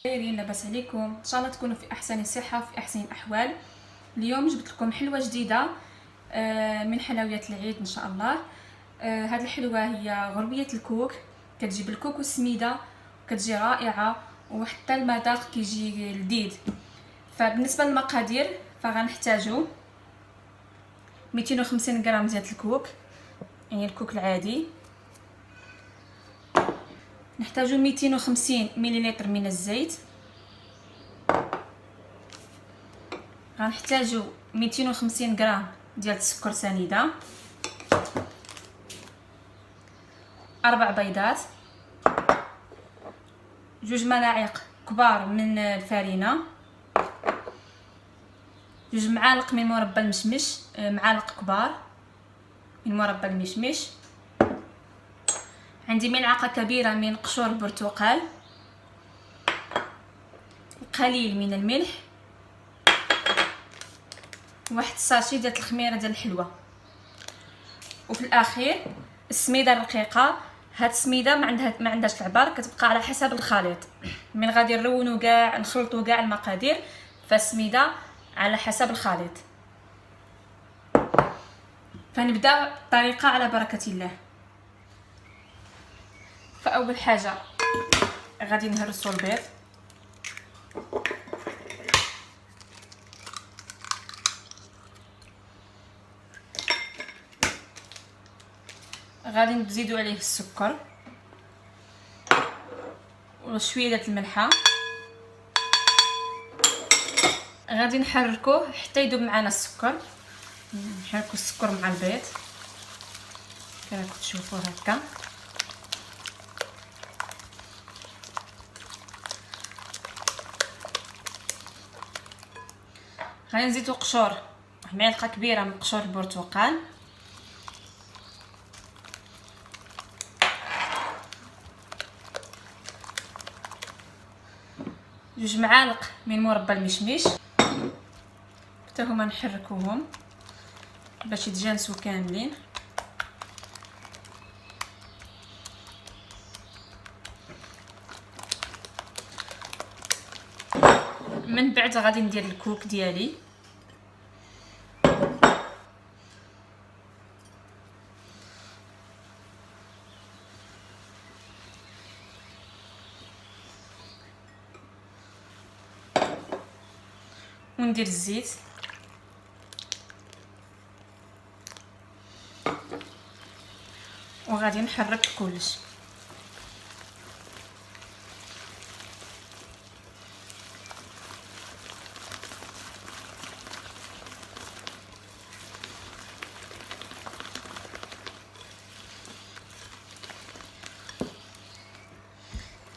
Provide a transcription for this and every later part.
خيرين، لاباس عليكم؟ ان شاء الله تكونوا في احسن صحه في احسن الاحوال. اليوم جبت لكم حلوه جديده من حلويات العيد ان شاء الله. هذه الحلوه هي غربيه الكوك، كتجيب الكوك والسميده وكتجي رائعه، وحتى المذاق كيجي لذيذ. فبالنسبه للمقادير فغنحتاجوا 250 غرام ديال الكوك، يعني الكوك العادي. نحتاجوا 250 مليلتر من الزيت. غنحتاجوا 250 غرام ديال السكر سنيده، 4 بيضات، 2 ملاعق كبار من الفرينه، 2 معالق من مربى المشمش، معالق كبار من مربى المشمش. عندي ملعقه كبيره من قشور البرتقال، قليل من الملح، واحد الساشي ديال الخميره ديال الحلوه. وفي الاخير السميده الرقيقه. هاد السميده ما عندهاش العبار، كتبقى على حسب الخليط. من غادي نرونو كاع نخلطوا كاع المقادير، فالسميده على حسب الخليط. فنبدا الطريقه على بركه الله. فاول حاجه غادي نهرسوا البيض. غادي نزيدوا عليه السكر وشويه ديال الملحه. غادي نحركوه حتى يذوب معنا السكر. نحركوا السكر مع البيض كما كتشوفوا هكا. غادي نزيدوا قشور، واحد معلقه كبيره من قشور البرتقال، جوج معالق من مربى المشمش، حتى هما نحركوهم باش يتجانسوا كاملين. من بعد غادي ندير الكوك ديالي. وندير الزيت، وغادي نحرك كلش.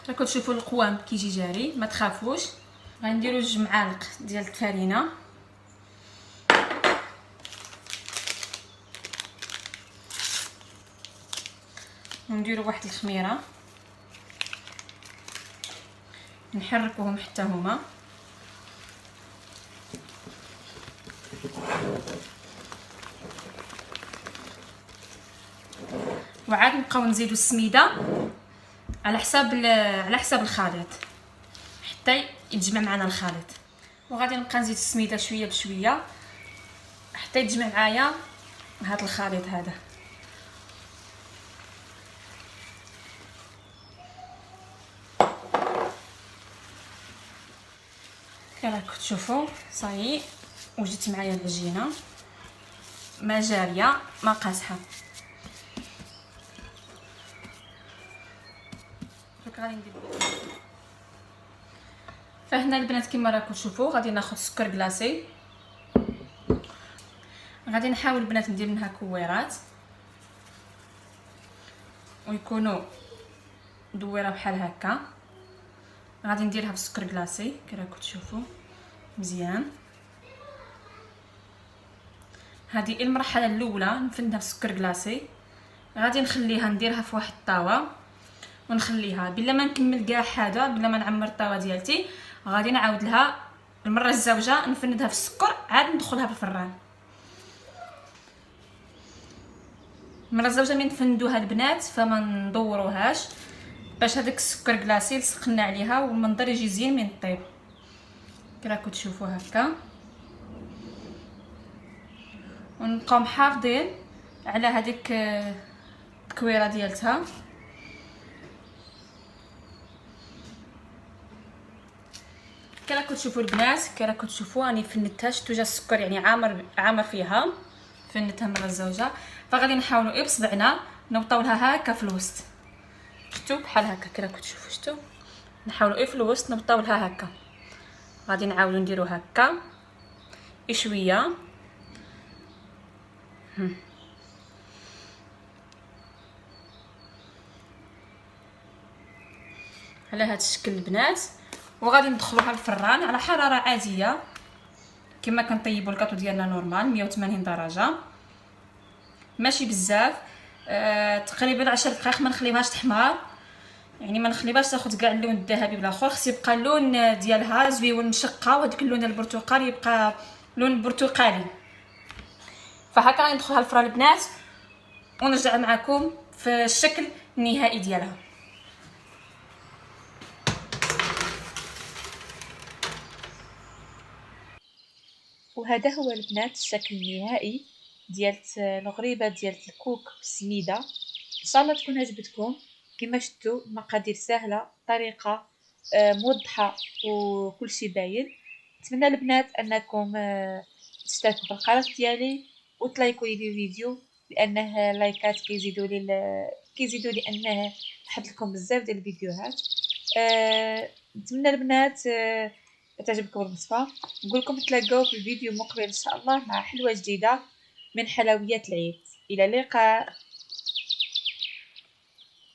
راكم تشوفوا القوام كيجي جاري، ما تخافوش. غنديروا 2 معالق ديال الفرينه، ونديروا واحد الخميره، نحركوهم حتى هما. وعاد نبقاو نزيدوا السميده على حساب الخليط حتى يتجمع معنا الخليط. وغادي نبقى نزيد السميده شويه بشويه حتى يتجمع معايا هذا الخليط هذا. كما كتشوفوا صايي وجدت معايا العجينه ما جاريه ما قاصحه. غادي ندير فهنا البنات كما راكم تشوفوا. غادي ناخذ سكر كلاصي، غادي نحاول البنات ندير منها كويرات ويكونوا دويره بحال هكا. غادي نديرها بالسكر كلاصي كما راكم تشوفوا مزيان. هذه المرحله الاولى نفندها بالسكر كلاصي. غادي نخليها نديرها في واحد الطاوه ونخليها بلا ما نكمل كاع حاجه، بلا ما نعمر الطاوه ديالتي. غادي نعاود لها المره الزوجه نفندها في السكر، عاد ندخلها بالفران. المره الزوجه من نفندوها البنات فما ندوروهاش، باش هذاك السكر كلاصي لصقنا عليها والمنظر يجي زين من الطيب. كي راكم تشوفوا هكا، ونبقاو محافظين على هذيك التكويره ديالتها. كي راكم تشوفوا البنات، كي راكم تشوفوا راني فندتها، شفتوا جا السكر يعني عامر فيها، فندتها مره الزوجه. فغادي نحاولوا بصبعنا نوطاو لها هكا في الوسط، شفتوا بحال هكا. كي راكم تشوفوا، شفتوا نحاولوا في الوسط نوطاو لها هكا. غادي نعاودوا نديروا هكا شويه على هذا الشكل البنات. وغادي ندخلوها الفران على حراره عاديه كما كنطيبوا الكاطو ديالنا نورمال، 180 درجه، ماشي بزاف. تقريبا 10 دقائق. ما نخليوهاش تحمر، يعني ما نخليوهاش تاخذ كاع اللون الذهبي بالاخر، خص يبقى اللون ديالها زويون مشقه، وهذاك اللون البرتقالي يبقى لون برتقالي. فهكا غادي ندخلها الفران البنات ونرجع معكم في الشكل النهائي ديالها. وهذا هو البنات الشكل النهائي ديالت الغريبه ديالت الكوك بالسميده. ان شاء الله تكون عجبتكم. كما شفتوا المقادير سهله، طريقه موضحه، وكل شيء باين. نتمنى البنات انكم تشتركوا في القناه ديالي وتلايكوا لي الفيديو، لانه لايكات كيزيدوا لي انه نحط لكم بزاف ديال الفيديوهات. نتمنى البنات تعجبكم الوصفه. نقول لكم تلاقاو في الفيديو مقبل ان شاء الله مع حلوه جديده من حلويات العيد. الى اللقاء.